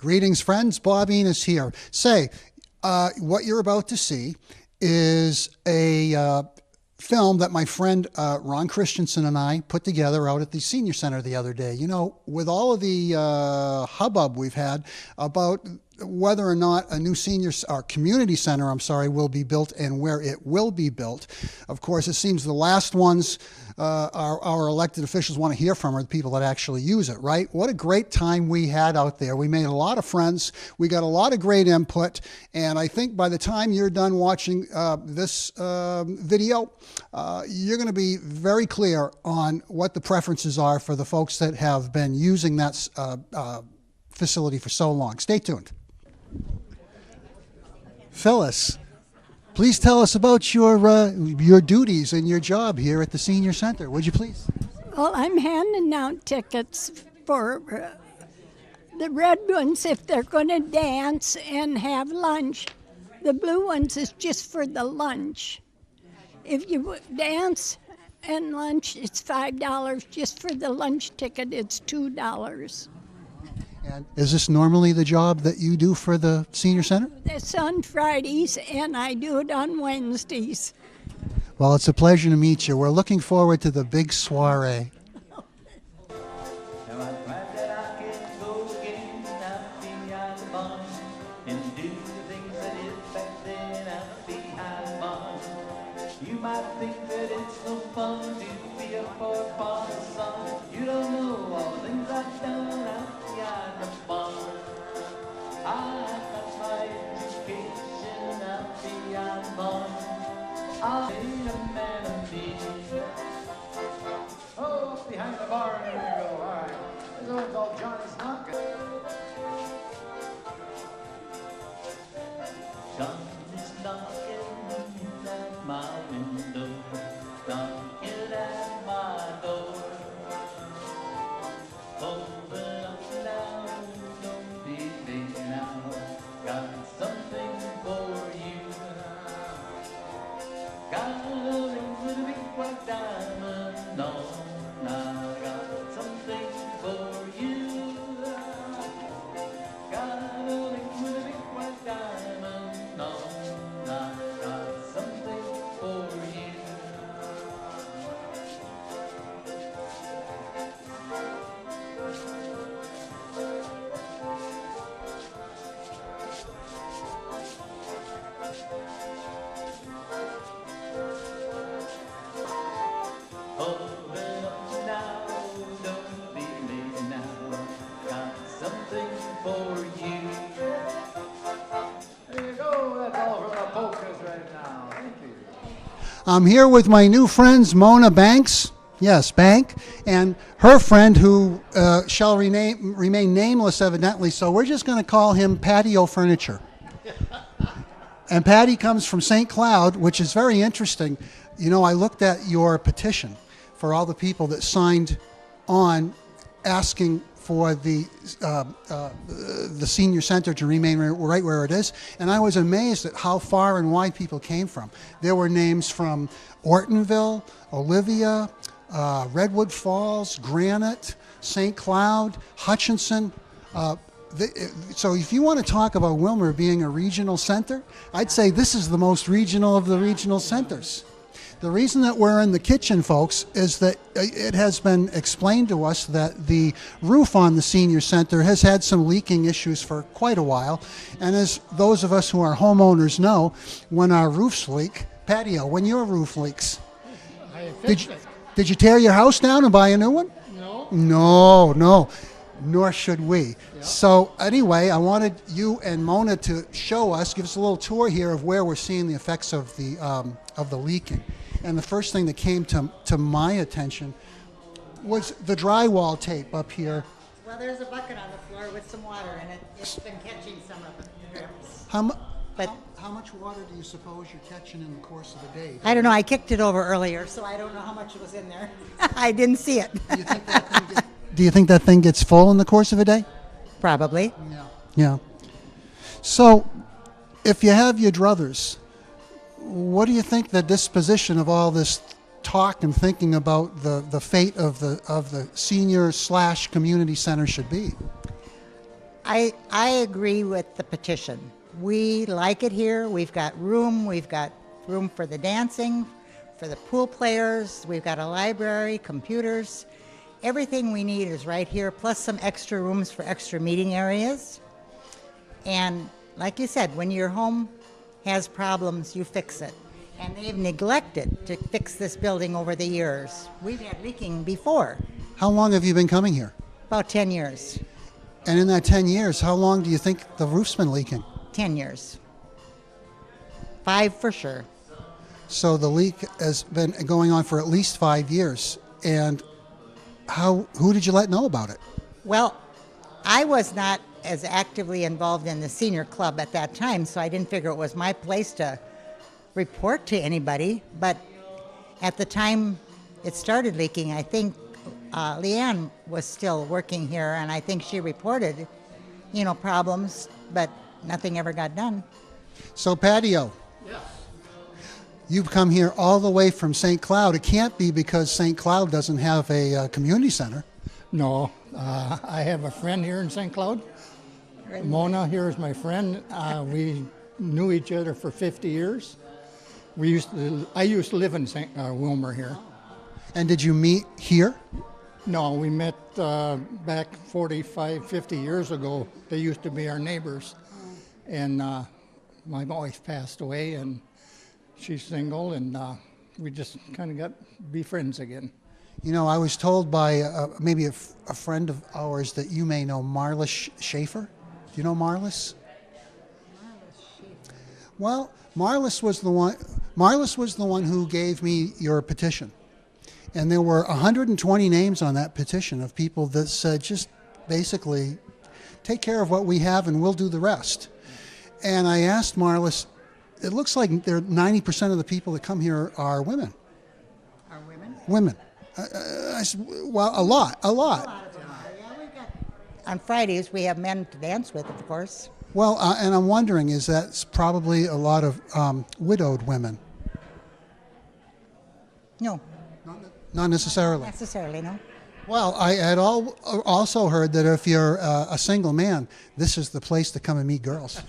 Greetings, friends. Bob Enos here. Say, what you're about to see is a film that my friend Ron Christensen and I put together out at the Senior Center the other day. You know, with all of the hubbub we've had about whether or not a new community center, will be built and where it will be built. Of course, it seems the last ones our elected officials want to hear from are the people that actually use it, right? What a great time we had out there. We made a lot of friends. We got a lot of great input. And I think by the time you're done watching this video, you're going to be very clear on what the preferences are for the folks that have been using that facility for so long. Stay tuned. Phyllis, please tell us about your duties and your job here at the Senior Center, would you please? Well, I'm handing out tickets for the red ones if they're going to dance and have lunch. The blue ones is just for the lunch. If you dance and lunch, it's $5. Just for the lunch ticket, it's $2. And is this normally the job that you do for the Senior Center? It's on Fridays, and I do it on Wednesdays. Well, it's a pleasure to meet you. We're looking forward to the big soiree. You might think that it's no fun to be a poor father's son. You don't know all the things I've done out beyond the barn. I got my education out beyond the barn. I ain't a man of me. Oh, up behind the barn, there we go. All right. This one's called Johnny's Knockin'. Johnny's knocking at my window, knocking at my door. Open up now, don't be late now. Got something for you. Got a ring with a big white diamond on. I got something for you. Got a ring with a big white diamond on. I got something for you. Open up now, don't be late now. Got something for you. There you go, that's all from the polkas right now. Thank you. I'm here with my new friends, Mona Banks, yes, Bank, and her friend who shall remain nameless evidently, so we're just going to call him Patio Furniture. And Patty comes from St. Cloud, which is very interesting. You know, I looked at your petition for all the people that signed on asking for the Senior Center to remain right where it is, and I was amazed at how far and wide people came from. There were names from Ortonville, Olivia, Redwood Falls, Granite, St. Cloud, Hutchinson. So if you want to talk about Willmar being a regional center, I'd say this is the most regional of the regional centers. The reason that we're in the kitchen, folks, is that it has been explained to us that the roof on the Senior Center has had some leaking issues for quite a while. And as those of us who are homeowners know, when our roofs leak, Patio, when your roof leaks, did you tear your house down and buy a new one? No. No. Nor should we. Yeah. So anyway, I wanted you and Mona to show us, give us a little tour here of where we're seeing the effects of the leaking. And the first thing that came to my attention was the drywall tape up here. Well, there's a bucket on the floor with some water in it. It's been catching some of the drips. How much water do you suppose you're catching in the course of the day? I don't know. I kicked it over earlier, so I don't know how much was in there. I didn't see it. Do you think that thing gets full in the course of a day? Probably. Yeah. So, if you have your druthers, what do you think the disposition of all this talk and thinking about the fate of the senior / community center should be? I agree with the petition. We like it here. We've got room. We've got room for the dancing, for the pool players. We've got a library, computers. Everything we need is right here, plus some extra rooms for extra meeting areas. And like you said, when your home has problems, you fix it. And they've neglected to fix this building over the years. We've had leaking before, How long have you been coming here? about 10 years. And in that 10 years, how long do you think the roof's been leaking? 10 years. 5 for sure. So the leak has been going on for at least 5 years. And who did you let know about it? Well, I was not as actively involved in the senior club at that time, so I didn't figure it was my place to report to anybody. But at the time it started leaking, I think Leanne was still working here, and I think she reported, problems, but nothing ever got done. So patio. Yes. You've come here all the way from St. Cloud. It can't be because St. Cloud doesn't have a community center. No, I have a friend here in St. Cloud. Mona here is my friend. We knew each other for 50 years. I used to live in Willmar here. And did you meet here? No, we met back 45, 50 years ago. They used to be our neighbors. And my wife passed away, and she's single, and we just kind of got be friends again. I was told by maybe a friend of ours that you may know Marlis Schaefer. Do you know Marlis? Well, Marlis was the one who gave me your petition. And there were 120 names on that petition of people that said, just basically, take care of what we have and we'll do the rest. And I asked Marlis, it looks like 90% of the people that come here are women. Are women? Women. I said, well, a lot. Yeah, we've got. On Fridays, we have men to dance with, of course. Well, and I'm wondering, is that probably a lot of widowed women? No. Not necessarily. Not necessarily, no. Well, I had also heard that if you're a single man, this is the place to come and meet girls.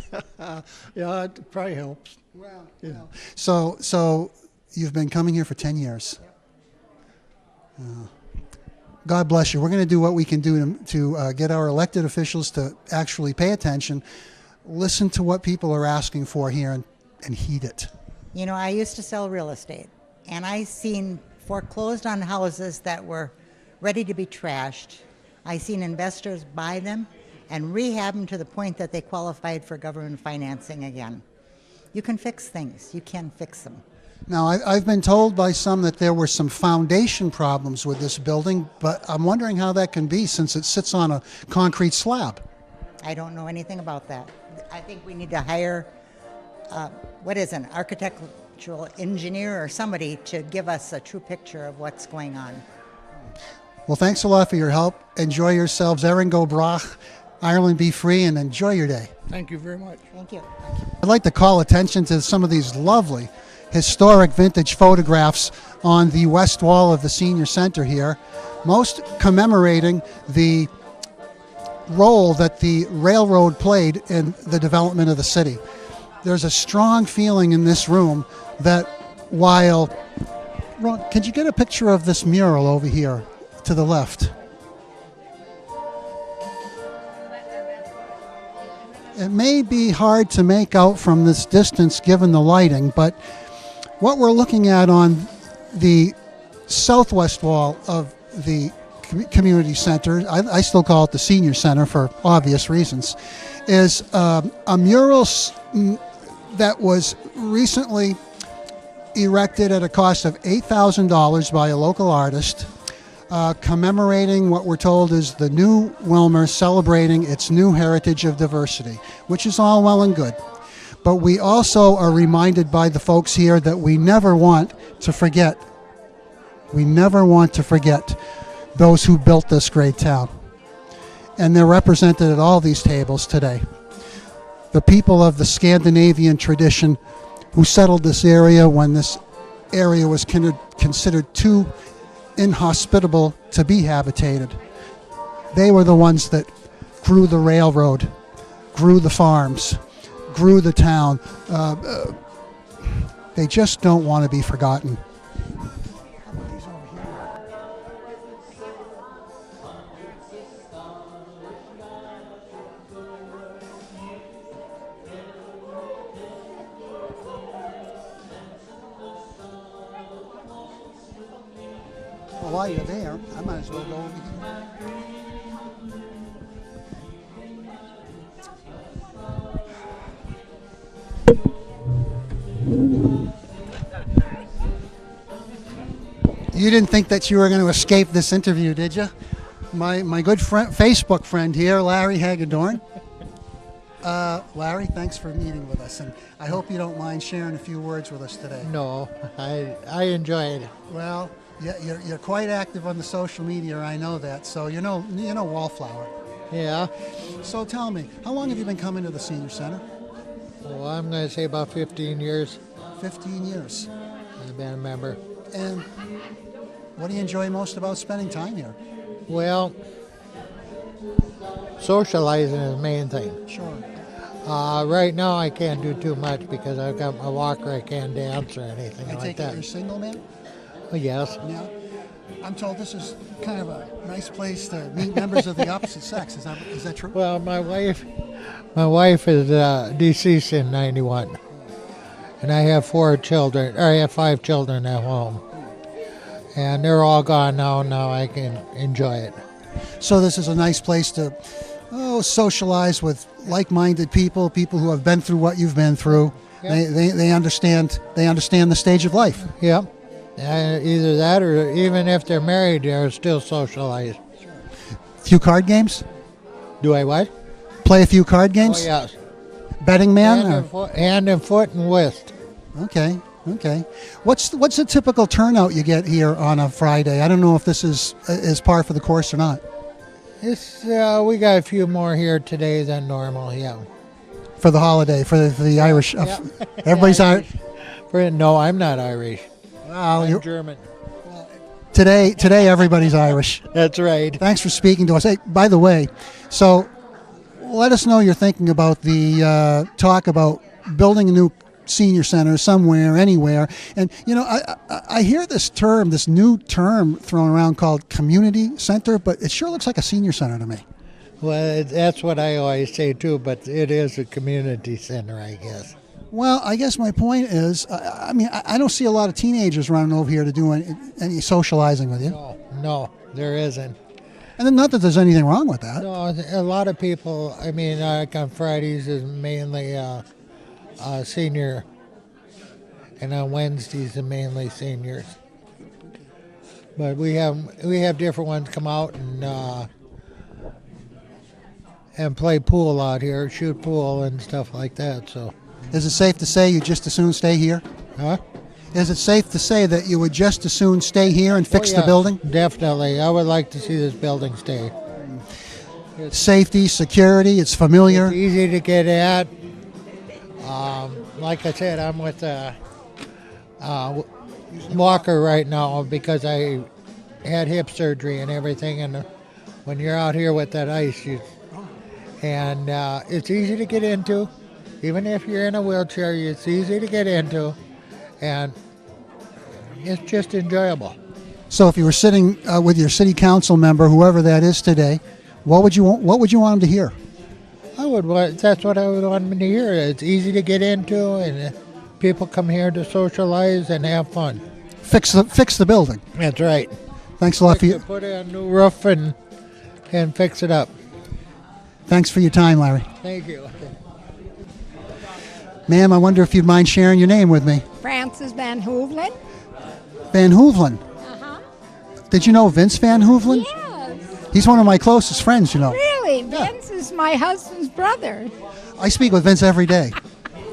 Yeah, it probably helps. Well, Yeah. So you've been coming here for 10 years. God bless you. We're going to do what we can do to get our elected officials to actually pay attention, listen to what people are asking for here, and heed it. I used to sell real estate, and I seen foreclosed on houses that were ready to be trashed. I seen investors buy them and rehab them to the point that they qualified for government financing again. You can fix things. You can fix them. Now, I've been told by some that there were some foundation problems with this building, but I'm wondering how that can be since it sits on a concrete slab. I don't know anything about that. I think we need to hire, an architectural engineer or somebody to give us a true picture of what's going on. Well, thanks a lot for your help. Enjoy yourselves. Erin go brach, Ireland be free, and enjoy your day. Thank you very much. Thank you. I'd like to call attention to some of these lovely historic vintage photographs on the west wall of the senior center here, most commemorating the role that the railroad played in the development of the city. There's a strong feeling in this room that while... Ron, could you get a picture of this mural over here to the left? It may be hard to make out from this distance given the lighting, but what we're looking at on the southwest wall of the community center, I still call it the senior center for obvious reasons, is a mural that was recently erected at a cost of $8,000 by a local artist, commemorating what we're told is the new Willmar celebrating its new heritage of diversity, which is all well and good. But we also are reminded by the folks here that we never want to forget. We never want to forget those who built this great town. And they're represented at all these tables today. The people of the Scandinavian tradition who settled this area when this area was considered too inhospitable to be habitated. They were the ones that grew the railroad, grew the farms, grew the town. They just don't want to be forgotten. Well, while you're there, I might as well go over here. You didn't think that you were going to escape this interview, did you? My good friend, Facebook friend here, Larry Hagedorn. Larry, thanks for meeting with us, and I hope you don't mind sharing a few words with us today. No, I enjoyed it. Well, you're quite active on the social media, I know that. So you know Wallflower. Yeah. So tell me, how long have you been coming to the senior center? Well, I'm going to say about 15 years 15 years. I've been a member. And what do you enjoy most about spending time here? Well, socializing is the main thing. Sure. Right now I can't do too much because I've got my walker. I can't dance or anything I like take it that. you're single, man? Oh, yes. Yeah. I'm told this is kind of a nice place to meet members of the opposite sex. Is that true? Well, my wife is deceased in '91, and I have 4 children. Or I have 5 children at home, and they're all gone now. Now I can enjoy it. So this is a nice place to socialize with like-minded people who have been through what you've been through. Yep. They understand the stage of life. Yep. Either that, or even if they're married, they're still socialized. Few card games? Do I what? Play a few card games? Oh, yes. Betting man? Hand and foot and whist. Okay. What's the typical turnout you get here on a Friday? I don't know if this is par for the course or not. It's we got a few more here today than normal. Yeah. For the holiday, for the Irish. Yeah. Everybody's Irish. No, I'm not Irish. Wow, I'm German. Today everybody's Irish. That's right. Thanks for speaking to us. Hey, by the way, so let us know you're thinking about the talk about building a new senior center somewhere, anywhere. And, I hear this new term thrown around called community center, but it sure looks like a senior center to me. Well, that's what I always say, too, but it is a community center, I guess. Well, I guess my point is, I don't see a lot of teenagers running over here to do any socializing with you. No, there isn't. And then not that there's anything wrong with that. No, a lot of people, like on Fridays is mainly senior, and on Wednesdays are mainly seniors. But we have different ones come out and play pool out here, shoot pool and stuff like that. So, is it safe to say you just as soon stay here? huh? Is it safe to say that you would just as soon stay here and fix the building? Definitely, I would like to see this building stay. Safety, security, it's familiar. It's easy to get at. Like I said, I'm with walker right now because I had hip surgery and everything, and when you're out here with that ice, it's easy to get into. Even if you're in a wheelchair, it's easy to get into, and it's just enjoyable. So if you were sitting with your city council member, whoever that is today, what would you want him to hear? That's what I would want them to hear. It's easy to get into, and people come here to socialize and have fun. Fix the building. That's right. Thanks a lot for Put in a new roof and fix it up. Thanks for your time, Larry. Thank you. Ma'am, I wonder if you'd mind sharing your name with me. Frances Van Hoevelen. Van Hoevelen. Uh-huh. Did you know Vince Van Hoevelen? Yes. He's one of my closest friends, Really? Vince is my husband's brother. I speak with Vince every day.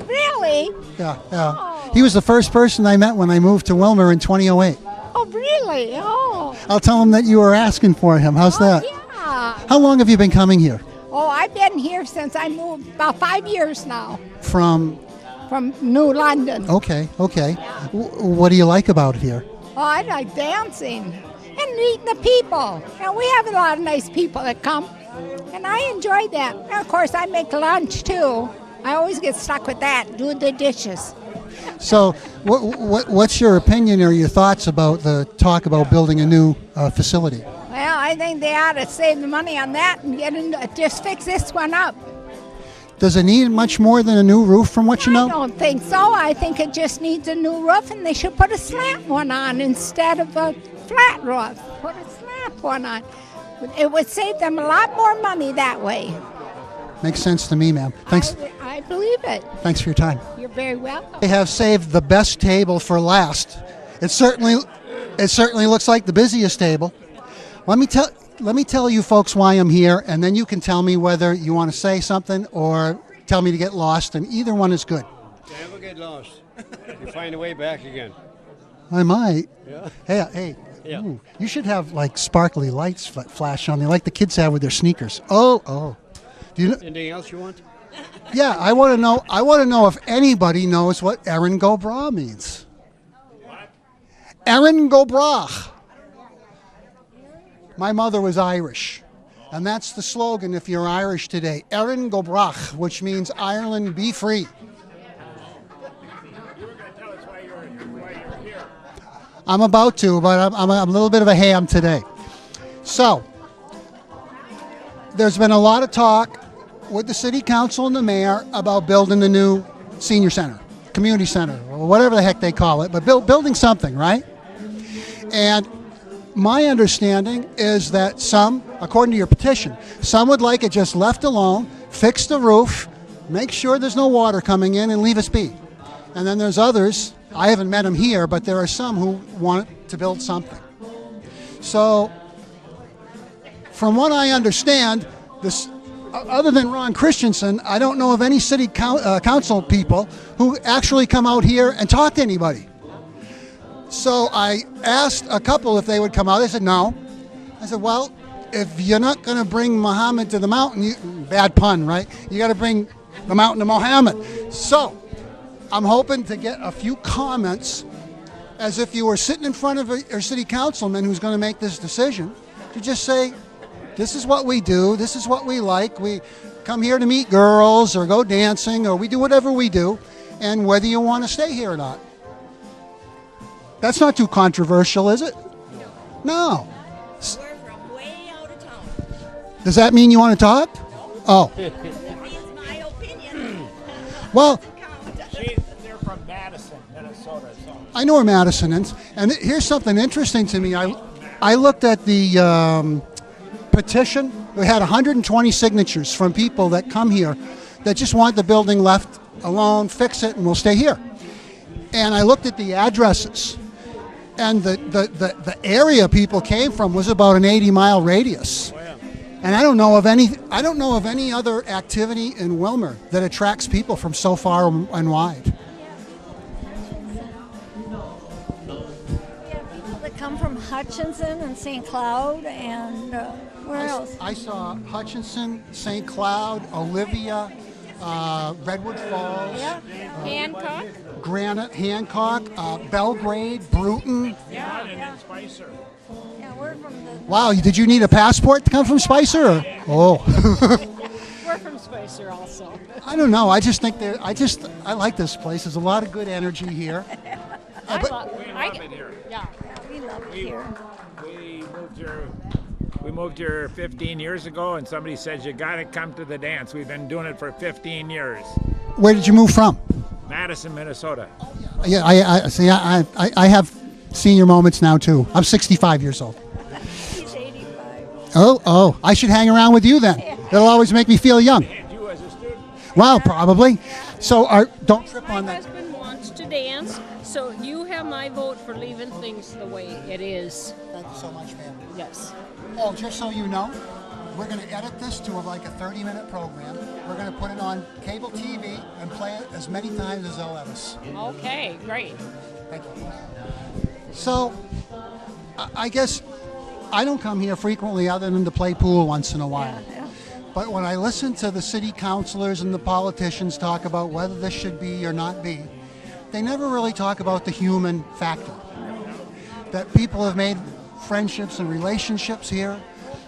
Really? Yeah. Oh. He was the first person I met when I moved to Willmar in 2008. Oh, really? Oh. I'll tell him that you were asking for him. How's that? Yeah. How long have you been coming here? Oh, I've been here since I moved, about 5 years now, From New London. Okay. What do you like about it here? Oh, I like dancing and meeting the people. And we have a lot of nice people that come. And I enjoy that. And of course, I make lunch too. I always get stuck with that, doing the dishes. So, what's your opinion or your thoughts about the talk about building a new facility? Well, I think they ought to save the money on that and just fix this one up. Does it need much more than a new roof, from what you know? I don't think so. I think it just needs a new roof, and they should put a slant one on instead of a flat roof. Put a slant one on. It would save them a lot more money that way. Makes sense to me, ma'am. Thanks. I believe it. Thanks for your time. You're very welcome. They have saved the best table for last. It certainly looks like the busiest table. Let me tell you folks why I'm here, and then you can tell me whether you want to say something or tell me to get lost, and either one is good. Never get lost. You find a way back again. I might. Yeah. Hey. Yeah. Ooh, you should have like sparkly lights flash on there, like the kids have with their sneakers. Oh. Do you know? Anything else you want? Yeah, I want to know. I want to know if anybody knows what Erin go Bragh means. What? Erin go Bragh. My mother was Irish, and that's the slogan if you're Irish today. Erin go Bragh, which means Ireland be free. You were going to tell us why you're here. I'm about to, but I'm a little bit of a ham today. So, there's been a lot of talk with the city council and the mayor about building the new senior center, community center, or whatever the heck they call it, but building something, right? And my understanding is that some, according to your petition, some would like it just left alone, fix the roof, make sure there's no water coming in, and leave us be. And then there's others, I haven't met them here, but there are some who want to build something. So, from what I understand, this, other than Ron Christensen, I don't know of any city council people who actually come out here and talk to anybody. So I asked a couple if they would come out. They said no. I said, well, if you're not going to bring Muhammad to the mountain, bad pun, right? You got to bring the mountain to Muhammad. So I'm hoping to get a few comments as if you were sitting in front of a city councilman who's going to make this decision, to just say, this is what we do, this is what we like. We come here to meet girls or go dancing, or we do whatever we do, and whether you want to stay here or not. That's not too controversial, is it? No. We're from way out of town. Does that mean you want to talk? No. Oh. That means my opinion. Well, They're from Madison, Minnesota. So. I know where Madison is. And here's something interesting to me. I looked at the petition. We had 120 signatures from people that come here that just want the building left alone, fix it, and we'll stay here. And I looked at the addresses. And the area people came from was about an 80-mile radius. Oh, yeah. And I don't know of any other activity in Willmar that attracts people from so far and wide. We have people that come from Hutchinson and St. Cloud and where else? I saw Hutchinson, St. Cloud, Olivia, Redwood Falls, Hancock. Granite, Hancock, Belgrade, Bruton. And Spicer. Yeah, we're from the. Wow, did you need a passport to come from Spicer? Or? Oh. We're from Spicer also. I don't know. I just think I like this place. There's a lot of good energy here. We love it here. Yeah, we love it here. We moved here 15 years ago, and somebody says you got to come to the dance. We've been doing it for 15 years. Where did you move from? Madison, Minnesota. Yeah, I see. I have senior moments now too. I'm 65 years old. He's 85. Oh, I should hang around with you then. It'll always make me feel young. And you as a student. Well, probably. So, don't trip on My that. husband wants to dance, so you have my vote for leaving things the way it is. Thank you so much, ma'am. Yes. Oh, just so you know, we're going to edit this to like a 30-minute program. We're going to put it on cable TV and play it as many times as they'll let us. Okay, great. Thank you. So, I guess I don't come here frequently other than to play pool once in a while. Yeah. But when I listen to the city councilors and the politicians talk about whether this should be or not be, they never really talk about the human factor. That people have made friendships and relationships here,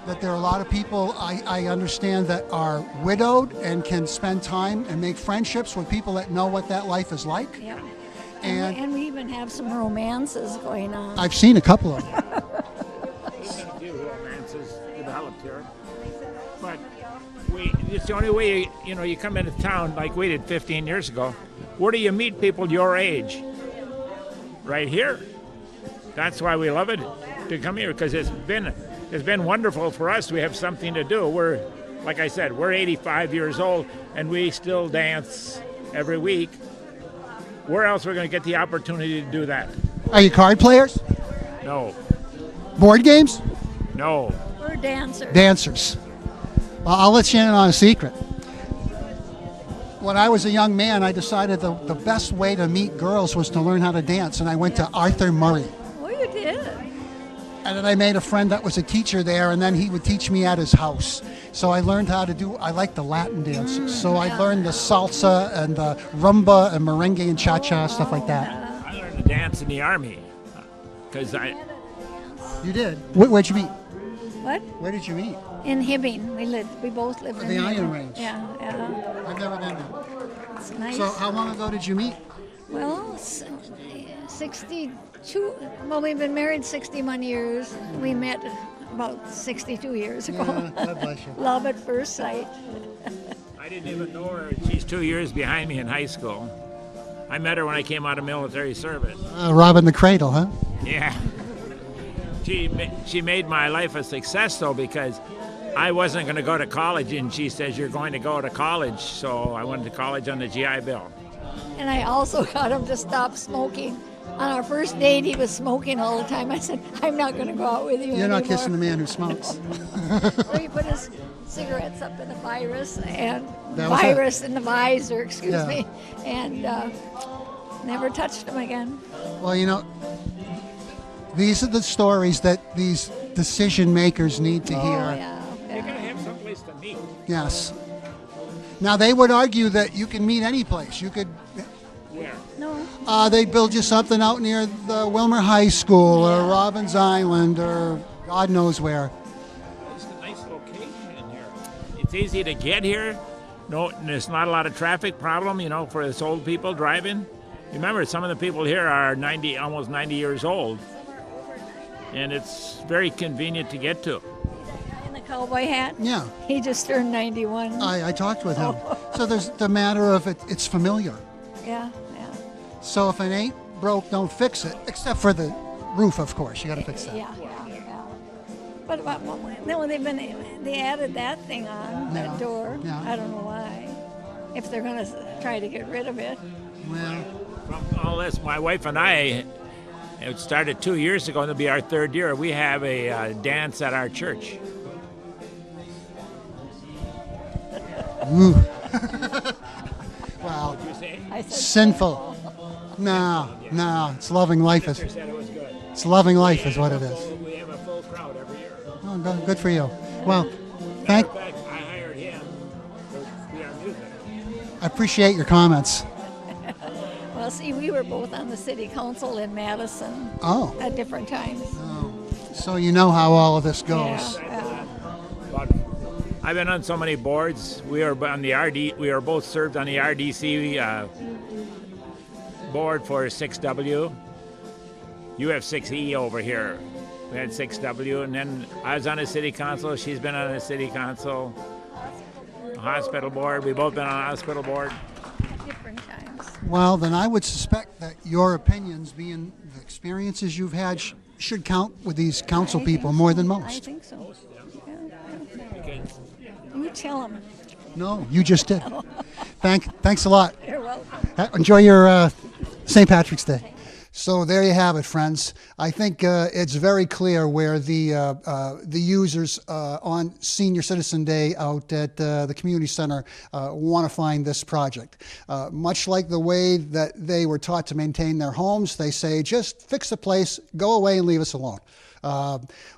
that there are a lot of people I understand that are widowed and can spend time and make friendships with people that know what that life is like. Yeah. And we even have some romances going on. I've seen a couple of them. There's been a few romances developed here, but it's the only way you come into town like we did 15 years ago. Where do you meet people your age? Right here. That's why we love it to come here, because it's been wonderful for us. We have something to do. Like I said, we're 85 years old and we still dance every week. Where else are we going to get the opportunity to do that? Are you card players? No. Board games? No. We're dancers. Dancers. Well, I'll let you in on a secret. When I was a young man, I decided the best way to meet girls was to learn how to dance, and I went to Arthur Murray. Oh, you did? And then I made a friend that was a teacher there, and then he would teach me at his house. So I learned how to I like the Latin dances. So I learned the salsa and the rumba and merengue and cha-cha, stuff like that. I learned to dance in the Army. You did? Where'd you meet? What? Where did you meet? In Hibbing. We both lived in The Hibbing. Iron Range. Yeah. I've never been there. It's nice. So how long ago did you meet? Well, 62. Well, we've been married 61 years. We met about 62 years ago. Yeah, God bless you. Love at first sight. I didn't even know her. She's 2 years behind me in high school. I met her when I came out of military service. Robbing the cradle, huh? Yeah. She made my life a success, though, because I wasn't going to go to college, and she says, you're going to go to college. So I went to college on the GI Bill. And I also got him to stop smoking. On our first date, he was smoking all the time. I said, I'm not going to go out with you You're not anymore. kissing the man who smokes. So he put his cigarettes up in the virus and That was it. in the visor, excuse Yeah. me, and never touched him again. Well, these are the stories that these decision makers need to hear. Yeah. You're going to have someplace to meet. Yes. Now, they would argue that you can meet any place. You could. Where? No. They'd build you something out near the Willmar High School or Robbins Island or God knows where. It's a nice location in here. It's easy to get here. No, there's not a lot of traffic problem, for us old people driving. Remember, some of the people here are almost 90 years old. And it's very convenient to get to. In the cowboy hat? Yeah. He just turned 91. I talked with him. So there's the matter of it's familiar. Yeah. So if it ain't broke, don't fix it. Except for the roof, of course. You got to fix that. Yeah. But no, they added that thing on, that door. Yeah. I don't know why. If they're going to try to get rid of it. Well, from all this, my wife and I, it started 2 years ago, and it'll be our third year. We have a dance at our church. Ooh. Wow. What'd you say? I said Sinful. No. It's loving life. Sister said it was good. It's loving life is what it is. We have a full crowd every year. Oh, good for you. Well, Matter of fact, I hired him to be our music. I appreciate your comments. Well, see, we were both on the city council in Madison at different times. So you know how all of this goes. Yeah. But I've been on so many boards. We are on the RD. We are both served on the RDC board for 6W. You have 6E over here. We had 6W, and then I was on the city council. She's been on the city council. Hospital board. We've both been on a hospital board. Different times. Well, then I would suspect that your opinions, being the experiences you've had, should count with these council people more than I most. think so. Yeah. You tell them. No, you just did. Thanks a lot. You're welcome. Enjoy your St. Patrick's Day. So there you have it, friends. I think it's very clear where the users on Senior Citizen Day out at the community center want to find this project. Much like the way that they were taught to maintain their homes, they say, just fix the place, go away and leave us alone.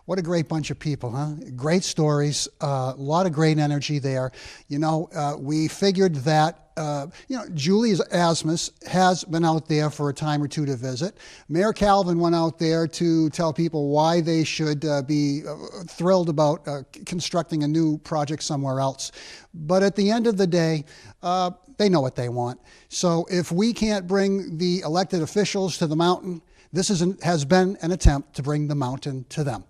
What a great bunch of people, huh? Great stories, a lot of great energy there. We figured that Julie Asmus has been out there for a time or two to visit. Mayor Calvin went out there to tell people why they should be thrilled about constructing a new project somewhere else. But at the end of the day, they know what they want. So if we can't bring the elected officials to the mountain, this has been an attempt to bring the mountain to them.